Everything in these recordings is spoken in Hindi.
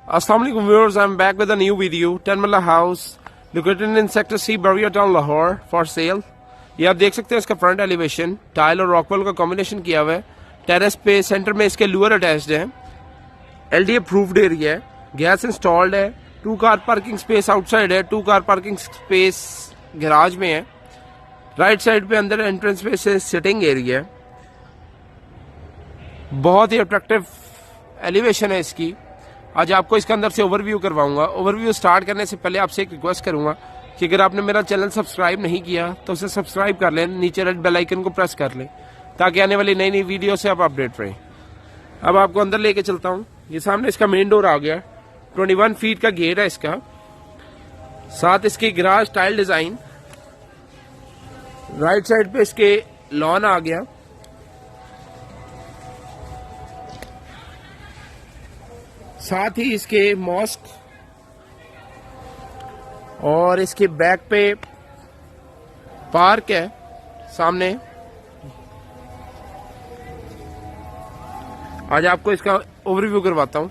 Assalamu alaikum viewers, I'm back with a new video. 10 Malla House located in Sector C, Baria Town, Lahore for sale. ये आप देख सकते हैं इसका फ्रंट एलिवेशन टाइल और रॉकवेल का कॉम्बिनेशन किया हुआ है। टेरेस पे सेंटर में इसके लूअर अटैच्ड है। एलडी अप्रूव्ड एरिया है। गैस इंस्टॉल्ड है। 2 कार पार्किंग स्पेस आउटसाइड है। 2 कार पार्किंग स्पेस गैराज में है। राइट साइड पे अंदर एंट्रेंस पे से सिटिंग एरिया है। बहुत ही अट्रैक्टिव एलिवेशन है इसकी। आज आपको इसके अंदर से ओवरव्यू करवाऊंगा। ओवरव्यू स्टार्ट करने से पहले आपसे एक रिक्वेस्ट करूंगा कि अगर आपने मेरा चैनल सब्सक्राइब नहीं किया तो उसे सब्सक्राइब कर लें, नीचे रेड बेल आइकन को प्रेस कर लें ताकि आने वाली नई नई वीडियो से आप अपडेट रहें। अब आपको अंदर लेके चलता हूं। ये सामने इसका मेन डोर आ गया। 21 फीट का गेट है इसका। साथ इसकी garage tile design. Right side पे इसके लॉन आ गया। साथ ही इसके मॉस्क और इसके बैक पे पार्क है सामने। आज आपको इसका ओवरव्यू करवाता हूं।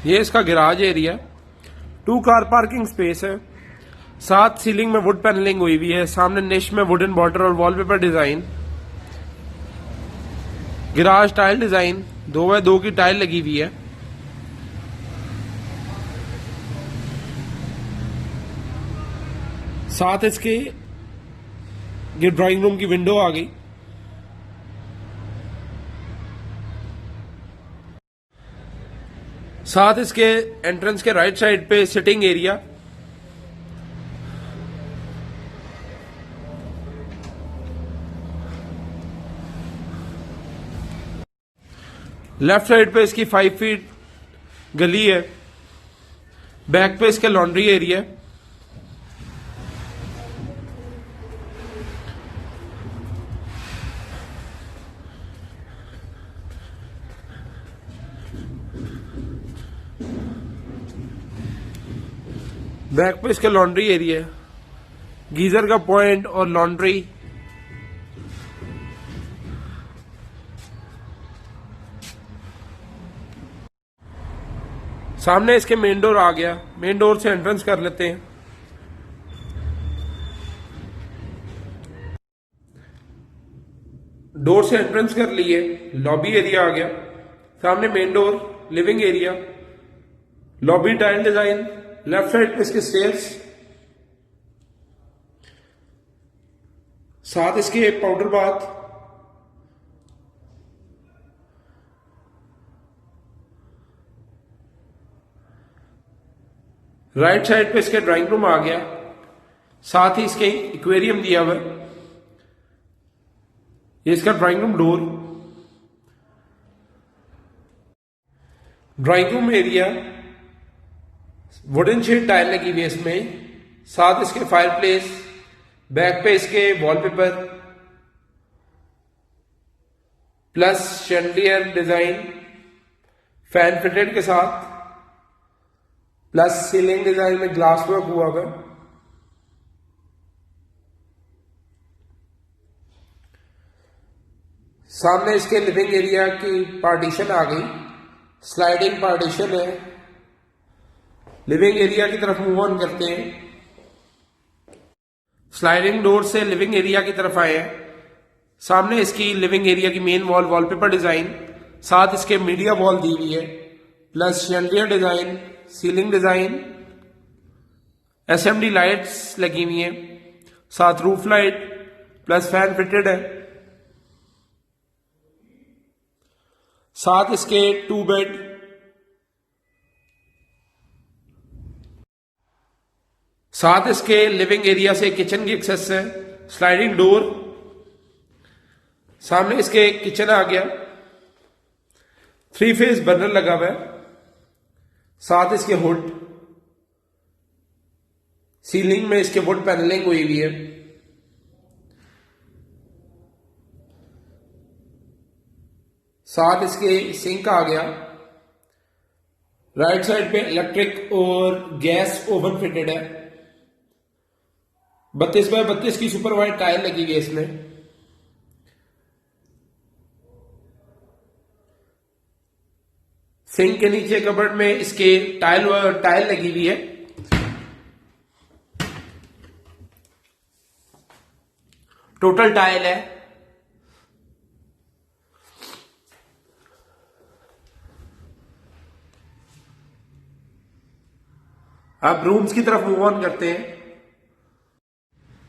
ये इसका garage area. 2 car parking space है। साथ सीलिंग में वुड पैनलिंग हुई हुई है। सामने निश में वुडन बॉर्डर और wallpaper design. Garage tile design 2x2 की टाइल लगी हुई है। साथ इसके ये ड्राइंग रूम की विंडो आ गई। साथ इसके एंट्रेंस के राइट साइड पे सिटिंग एरिया। लेफ्ट साइड पे इसकी 5 फीट गली है। बैक पे इसका लॉन्ड्री एरिया है। बैक पे इसका लॉन्ड्री एरिया है। गीजर का पॉइंट और लॉन्ड्री। सामने इसके मेन डोर आ गया। मेन डोर से एंट्रेंस कर लेते हैं। डोर से एंट्रेंस कर लिए। लॉबी एरिया आ गया। सामने main door, living area, lobby tile design. Left side पे इसके स्टेयर्स। साथ इसके पाउडर बाथ। राइट साइड पे इसके ड्राइंग रूम आ गया। साथ ही इसके एक्वेरियम दिया हुआ है। ये इसका drawing room door. Drawing room area wooden shade tile लगी हुई है इसमें। साथ इसके फायरप्लेस। बैक पे इसके wallpaper plus chandelier design fan fitted के साथ प्लस सीलिंग डिजाइन में ग्लास वर्क हुआ है। सामने इसके लिविंग एरिया की पार्टीशन आ गई। स्लाइडिंग पार्टीशन है। लिविंग एरिया की तरफ मूव ऑन करते हैं। स्लाइडिंग डोर से लिविंग एरिया की तरफ आए हैं। सामने इसकी लिविंग एरिया की मेन वॉल वॉलपेपर डिजाइन। साथ इसके मीडिया वॉल दी हुई है plus chandelier design, ceiling design, SMD lights लगी हुई हैं। साथ roof light plus fan fitted है। साथ इसके 2 बेड। साथ इसके लिविंग एरिया से किचन की एक्सेस है। Sliding door. सामने इसके किचन आ गया। 3 फेज बर्नर लगा हुआ है। साथ इसके हुड। सीलिंग में इसके वुड पैनलिंग हुई हुई है। साथ इसके सिंक आ गया। राइट साइड पे इलेक्ट्रिक और गैस ओवन फिटेड है। 32x32 की सुपर वाइड टाइल लगी हुई है इसमें। सिंक के नीचे कबर्ड में इसके टाइल लगी हुई है। टोटल टाइल है। अब रूम्स की तरफ मूव ऑन करते हैं।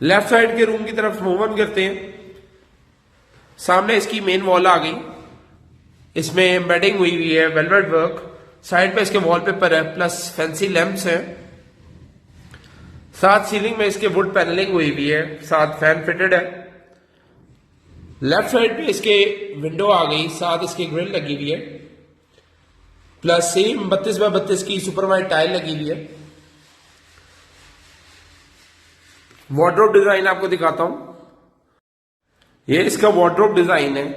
लेफ्ट साइड के रूम की तरफ मूव ऑन करते हैं। सामने इसकी मेन वॉल आ गई। इसमें एम्बेडिंग हुई हुई है, वेलवेट वर्क। साइड पे इसके वॉलपेपर है, प्लस फैंसी लैंप्स है। साथ सीलिंग में इसके वुड पैनलिंग हुई हुई है, साथ फैन फिटेड है। लेफ्ट साइड पे इसके विंडो आ गई, साथ इसकी ग्रिल लगी हुई है, प्लस सेम 32 बाय 32 की सुपर वाइड टाइल लगी हुई है। वार्डरोब डिजाइन आपको दिखाता हूं। ये इसका वार्डरोब डिजाइन है।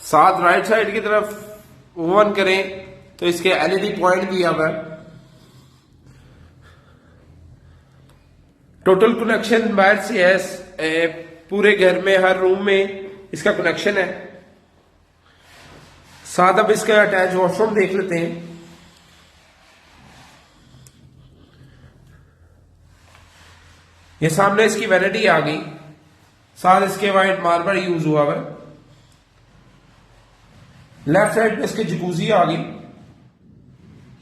साथ राइट साइड की तरफ ओवन करें तो इसके एलईडी पॉइंट दिया हुआ है। टोटल कनेक्शन बाहर से है, पूरे घर में हर रूम में इसका कनेक्शन है। साथ अब इसका अटैच वॉशरूम देख लेते हैं। ये सामने इसकी वैनिटी आ गई, साथ इसके वाइट मार्बल यूज हुआ है। लेफ्ट साइड पे इसके जकूजी आ गई,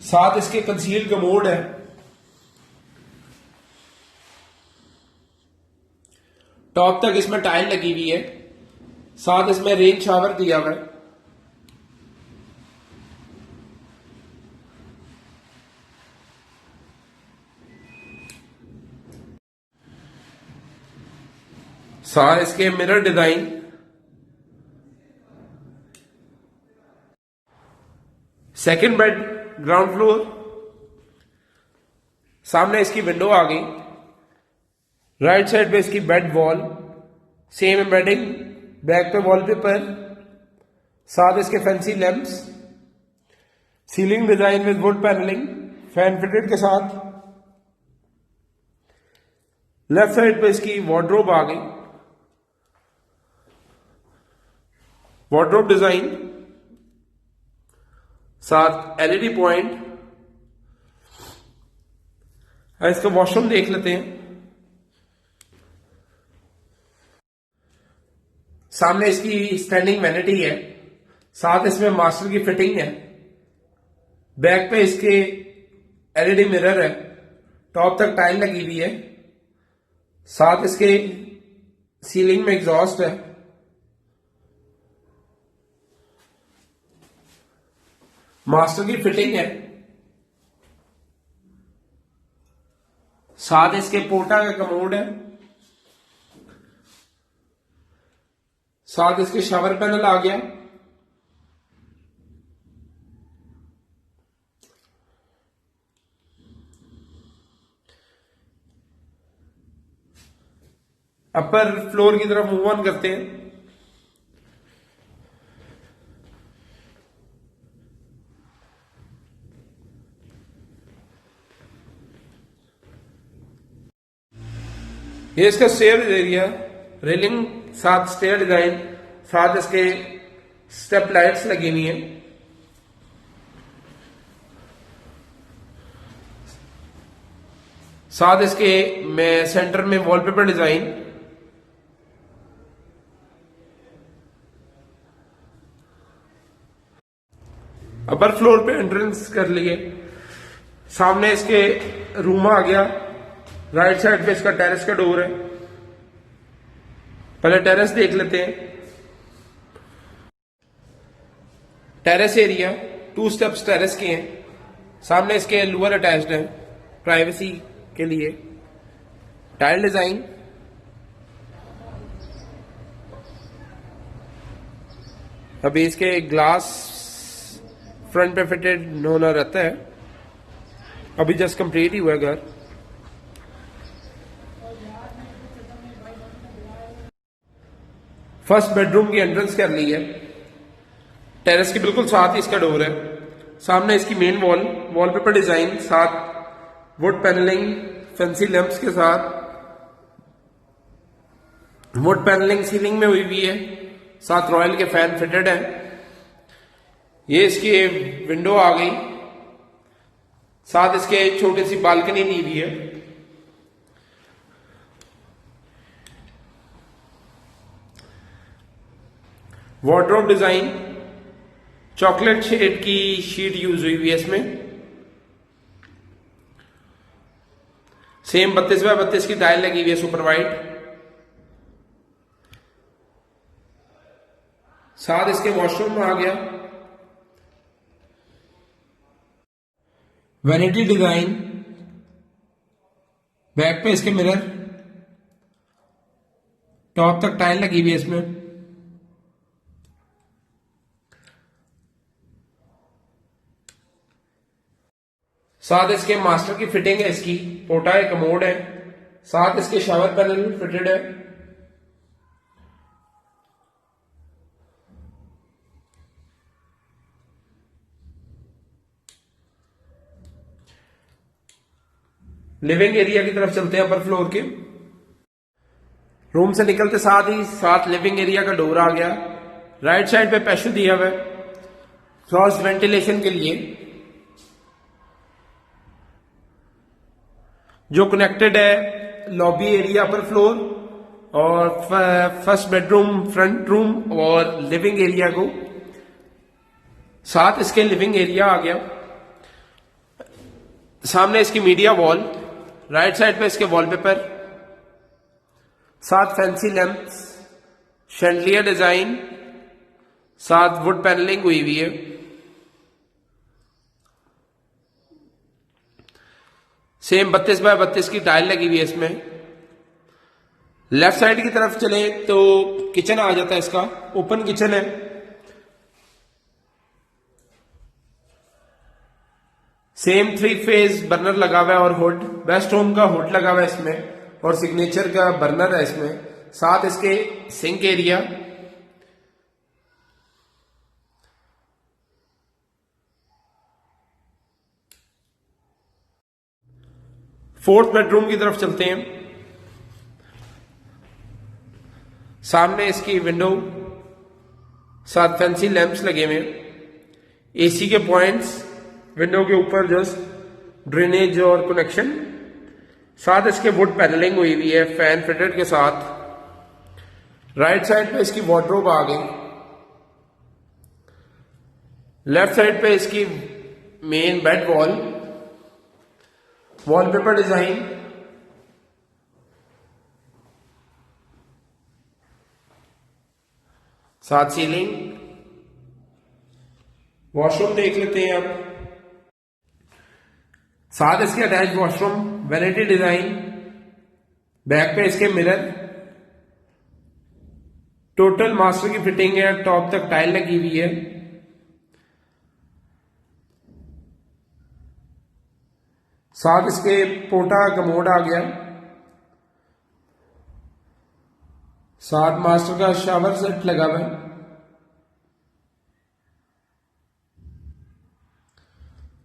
साथ इसके कंसील कमोड है। टॉप तक इसमें टाइल लगी हुई है, साथ इसमें रेन शावर दिया हुआ है। साथ इसके mirror design. Second bed ground floor. सामने इसकी विंडो आ गई। राइट साइड पे इसकी bed wall, same embedding, back पे वॉलपेपर, साथ इसके fancy lamps, ceiling design with wood panelling, fan fitted के साथ। लेफ्ट साइड पे इसकी वार्डरोब आ गई, वार्डरोब डिजाइन, साथ एलईडी पॉइंट। इसका वॉशरूम देख लेते हैं। सामने इसकी स्टैंडिंग वैनिटी है, साथ इसमें मास्टर की फिटिंग है। बैक पे इसके एलईडी मिरर है, टॉप तक टाइल लगी हुई है, साथ इसके सीलिंग में एग्जॉस्ट है। मास्टर की फिटिंग है, साथ इसके पोटा का कमोड है, साथ इसके शावर पैनल आ गया। अपर फ्लोर की तरफ मूव ऑन करते हैं। ये इसका स्टेयर एरिया, रेलिंग, साथ स्टेयर डिजाइन, साथ इसके स्टेप लाइट्स लगी हुई हैं। साथ इसके में सेंटर में वॉलपेपर डिजाइन। अपर फ्लोर पे एंट्रेंस कर लिए। सामने इसके रूम आ गया। राइट साइड पे इसका टेरेस का डोर है। पहले टेरेस देख लेते हैं। टेरेस एरिया 2 स्टेप्स टेरेस के हैं। सामने इसके लोअर अटैच्ड है प्राइवेसी के लिए। टाइल डिजाइन, अभी इसके ग्लास फ्रंट पे फिटेड होना रहता है, अभी जस्ट कंप्लीट ही हुआ है घर। फर्स्ट बेडरूम की एंट्रेंस कर ली है। टेरेस के बिल्कुल साथ ही इसका डोर है। सामने इसकी मेन वॉल, वॉलपेपर डिजाइन, साथ वुड पैनलिंग, फैंसी लैंप्स के साथ। वुड पैनलिंग सीलिंग में हुई हुई है, साथ रॉयल के फैन फिटेड है। ये इसकी विंडो आ गई, साथ इसके एक छोटी सी बालकनी दी हुई है। वार्डरोब डिजाइन चॉकलेट शेड की शीट यूज हुई है इसमें। सेम 32x32 की टाइल लगी हुई है सुपर वाइट। साथ इसके वॉशरूम में आ गया वैनिटी डिजाइन, बैक पे इसके मिरर, टॉप तक टाइल लगी हुई है इसमें। साथ इसके मास्टर की फिटिंग है, इसकी पोटा है, कमोड है, साथ इसके शावर पैनल फिटेड है। लिविंग एरिया की तरफ चलते हैं अपर फ्लोर के। रूम से निकलते साथ ही साथ लिविंग एरिया का डोर आ गया। राइट साइड पे पैशो दिया हुआ है क्रॉस वेंटिलेशन के लिए, जो कनेक्टेड है लॉबी एरिया अपर फ्लोर और फर्स्ट बेडरूम, फ्रंट रूम और लिविंग एरिया को। साथ इसके लिविंग एरिया आ गया। सामने इसकी मीडिया वॉल, राइट साइड पे इसके वॉलपेपर, साथ फैंसी लैंप्स, शैंडलियर डिजाइन, साथ वुड पैनलिंग हुई हुई है। सेम 32x32 की टाइल लगी हुई है इसमें। लेफ्ट साइड की तरफ चले तो किचन आ जाता है इसका, ओपन किचन है। सेम 3 फेज बर्नर लगा हुआ है और हुड, बेस्ट होम का हुड लगा हुआ है इसमें और सिग्नेचर का बर्नर है इसमें। साथ इसके सिंक एरिया, फोर्थ बेडरूम की तरफ चलते हैं। सामने इसकी विंडो, साथ फैंसी लैंप्स लगे हुए, एसी के पॉइंट्स विंडो के ऊपर, जस्ट ड्रेनेज और कनेक्शन। साथ इसके वुड पैनलिंग हुई हुई है फैन फिटेड के साथ। राइट साइड पे इसकी वार्डरोब आ गई। लेफ्ट साइड पे इसकी main bed wall, wallpaper design, साथ सीलिंग। वॉशरूम देख लेते हैं अब। साथ इसके attach washroom, vanity design, back पे इसके मिरर, टोटल मास्टर की फिटिंग है, टॉप तक टाइल लगी हुई है। साथ इसके पोटा कमोड आ गया। साथ मास्टर का शावर सेट लगा हुआ है।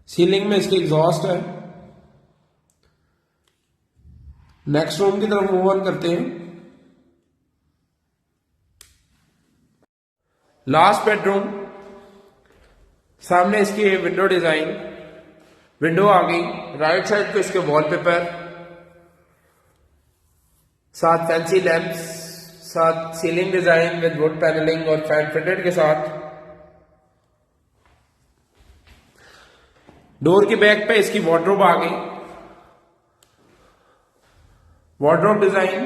सीलिंग में इसके एग्जॉस्ट है। नेक्स्ट रूम की तरफ मूव ऑन करते हैं। लास्ट बेडरूम, सामने इसकी विंडो डिजाइन, विंडो आ गई। राइट साइड पे इसके वॉलपेपर, साथ फैंसी लैंप्स, साथ ceiling design with wood panelling और फैन फिटेड के साथ। डोर के बैक पे इसकी वार्डरोब आ गई, वार्डरोब डिजाइन,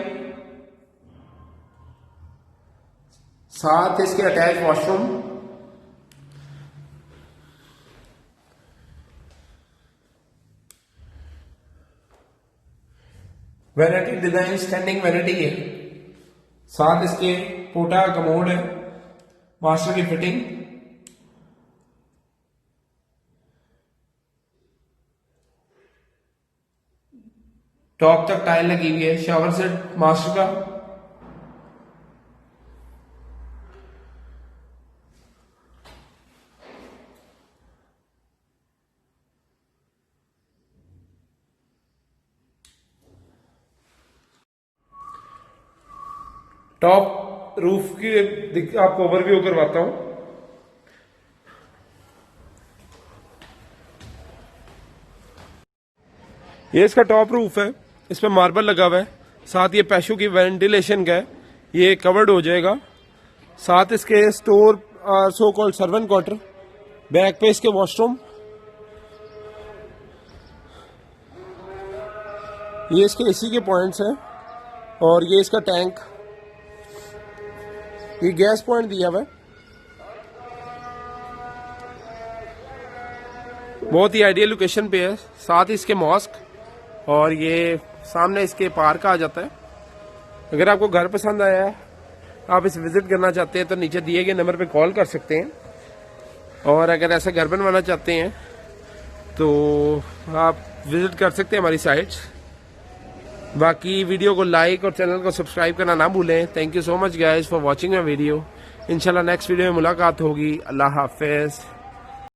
साथ इसके attach washroom. Vanity design standing vanity है। साथ इसके पोटा कमोड है, मास्टर की फिटिंग। टॉप तक टाइल लगी हुई है, शावर सेट मास्टर का। टॉप रूफ की आपको ओवरव्यू करवाता हूं। ये इसका टॉप रूफ है, इस पे मार्बल लगा हुआ है, साथ ये पैशू की वेंटिलेशन का है, ये कवर्ड हो जाएगा। साथ इसके स्टोर और so called servant quarter, back पे इसके वॉशरूम, ये इसके एसी के पॉइंट्स हैं और ये इसका टैंक, ये गैस पॉइंट दिया हुआ है। बहुत ही आइडियल लोकेशन पे है, साथ ही इसके मॉस्क और ये सामने इसके पार्क आ जाता है। अगर आपको घर पसंद आया है, आप इसे विजिट करना चाहते हैं तो नीचे दिए गए नंबर पे कॉल कर सकते हैं। और अगर ऐसा घर बनवाना चाहते हैं तो आप विजिट कर सकते हैं हमारी साइट्स। बाकी वीडियो को लाइक और चैनल को सब्सक्राइब करना ना भूलें। Thank you so much guys for watching my video. इंशाल्लाह नेक्स्ट वीडियो में मुलाकात होगी। अल्लाह हाफिज।